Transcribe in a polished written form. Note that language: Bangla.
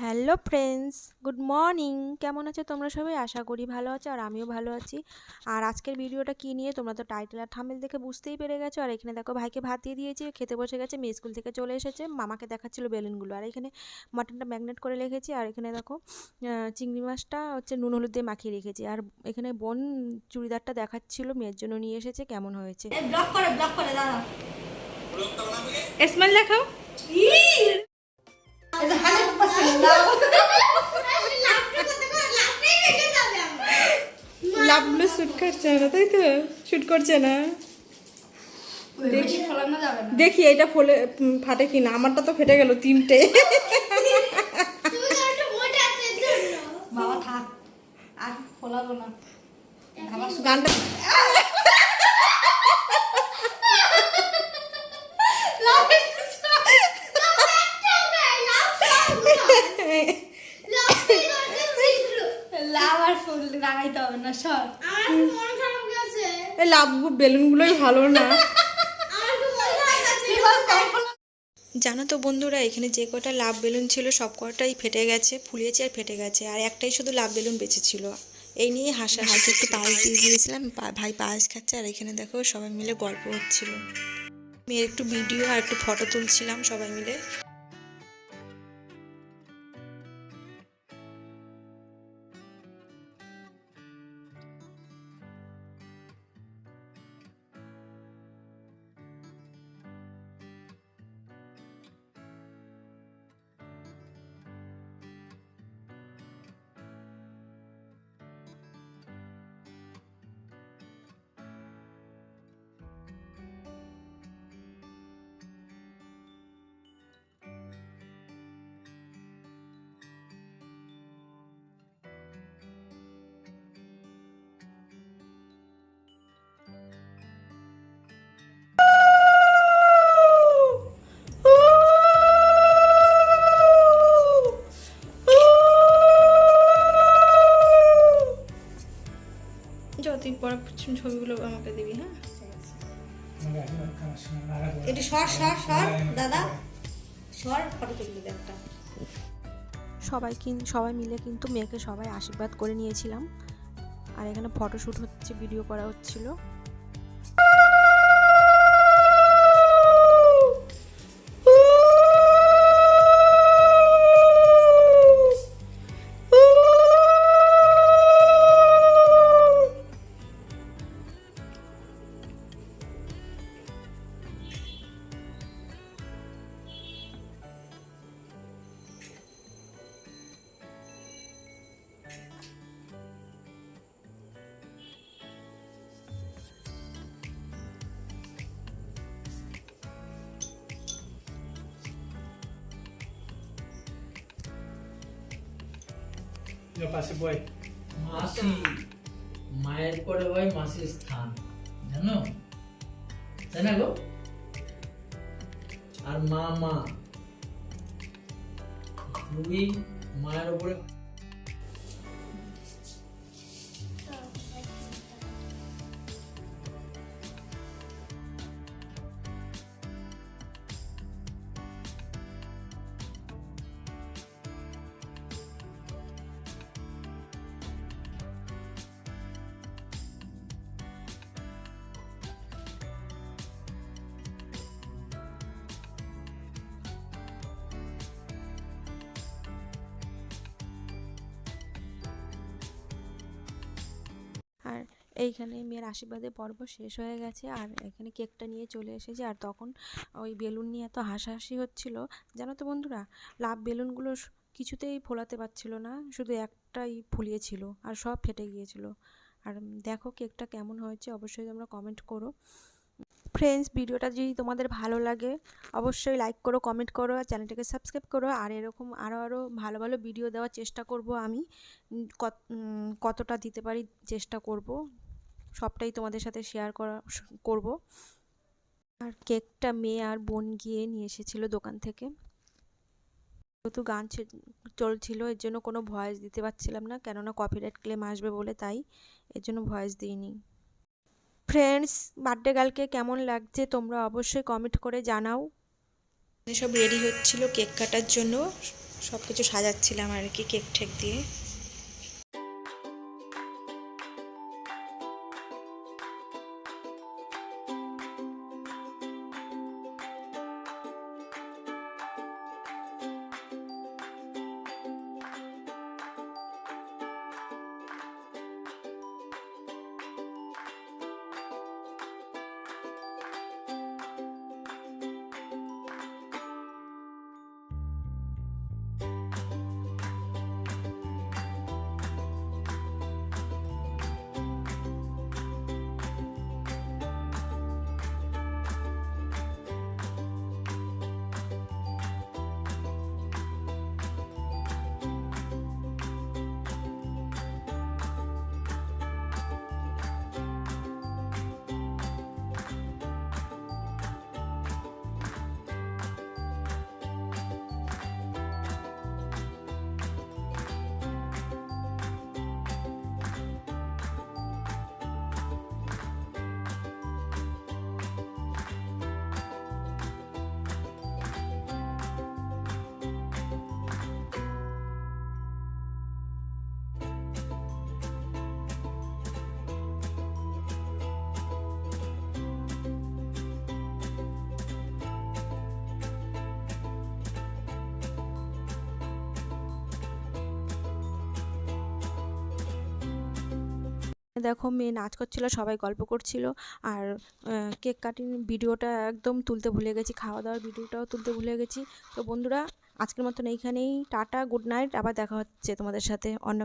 Hello friends, good morning. কেমন আছো তোমরা সবাই? আশা করি ভালো আছো, আর আমিও ভালো আছি। আর আজকের ভিডিওটা কী নিয়ে তোমরা তো টাইটেল আর থাম্বনেল দেখে বুঝতেই পেরে গেছো। আর এখানে দেখো ভাইকে ভাত দিয়ে দিয়েছি, খেতে বসে গেছে, মেয়ে স্কুল থেকে চলে এসেছে, মামাকে দেখাচ্ছিল বেলুনগুলো। আর এখানে মাটনটা ম্যাগনেট করে রেখেছি। আর এখানে দেখো চিংড়ি মাছটা হচ্ছে নুন হলুদ দিয়ে মাখিয়ে রেখেছি। আর এখানে বোন চুড়িদারটা দেখাচ্ছিল, মেয়ের জন্য নিয়ে এসেছে, কেমন হয়েছে। ব্লক করে দাদা স্মেল দেখাও। লাভগুলো শ্যুট করছে না, তাই তো? শ্যুট করছে না। দেখি এটা ফলে ফাটে কিনা। আমারটা তো ফেটে গেল তিনটে। বাবা থাক, আর ফোলাবো না। গানটা লাভ আর ফুল লাগাইতে হবে না, সর। লাভ বেলুনগুলোই ভালো না। জানো তো বন্ধুরা, এখানে যে কটা লাভ বেলুন ছিল সব কটাই ফেটে গেছে, ফুলিয়েছে আর ফেটে গেছে। আর একটাই শুধু লাভ বেলুন বেঁচে ছিল। এই নিয়ে হাসাহাসি। একটু পায়েস দিয়ে দিয়েছিলাম, ভাই পায়েস খাচ্ছে। আর এখানে দেখো সবাই মিলে গল্প হচ্ছিল। মেয়ের একটু ভিডিও আর একটু ফটো তুলছিলাম সবাই মিলে। তুই পরে ছবিগুলো আমাকে দিবি, হ্যাঁ? একটু সর সর সর দাদা, সর, ফটো তুলবি একটা। সবাই মিলে কিন্তু মেয়েকে সবাই আশীর্বাদ করে নিয়েছিলাম। আর এখানে ফটোশ্যুট হচ্ছে, ভিডিও করা হচ্ছিল। পাশে বই মাসি, মায়ের পরে হয় মাসির স্থান, জানো? তাই না গো? আর মা দুই মায়ের উপরে। আর এইখানে মেয়ের আশীর্বাদের পর্ব শেষ হয়ে গেছে। আর এখানে কেকটা নিয়ে চলে এসেছে। আর তখন ওই বেলুন নিয়ে এত হাসাহাসি হচ্ছিল, জানো তো বন্ধুরা। লাভ বেলুনগুলো কিছুতেই ফোলাতে পারছিল না, শুধু একটাই ফুলিয়েছিল আর সব ফেটে গিয়েছিল। আর দেখো কেকটা কেমন হয়েছে অবশ্যই তোমরা কমেন্ট করো। ফ্রেন্ডস, ভিডিওটা যদি তোমাদের ভালো লাগে অবশ্যই লাইক করো, কমেন্ট করো, আর চ্যানেলটাকে সাবস্ক্রাইব করো। আর এরকম আরও ভালো ভালো ভিডিও দেওয়ার চেষ্টা করব আমি। কতটা দিতে পারি চেষ্টা করব, সবটাই তোমাদের সাথে শেয়ার করব। আর কেকটা মেয়ে আর বোন গিয়ে নিয়ে এসেছিলো দোকান থেকে। যেহেতু গান চলছিল এর জন্য কোনো ভয়েস দিতে পারছিলাম না, কেননা কপিরাইট ক্লেম আসবে বলে, তাই এর জন্য ভয়েস দিইনি। ফ্রেন্ডস, বার্থডে গার্লকে কেমন লাগছে তোমরা অবশ্যই কমেন্ট করে জানাও। সব রেডি হচ্ছিল কেক কাটার জন্য, সব কিছু সাজাচ্ছিলাম আর কি কেক ঠেক দিয়ে। দেখো মেয়ে নাচ করছিল, সবাই গল্প করছিল, আর কেক কাটিং ভিডিওটা একদম তুলতে ভুলে গেছি, খাওয়া দাওয়ার ভিডিওটাও তুলতে ভুলে গেছি। তো বন্ধুরা, আজকের মতন এইখানেই টাটা, গুড নাইট, আবার দেখা হচ্ছে তোমাদের সাথে অন্য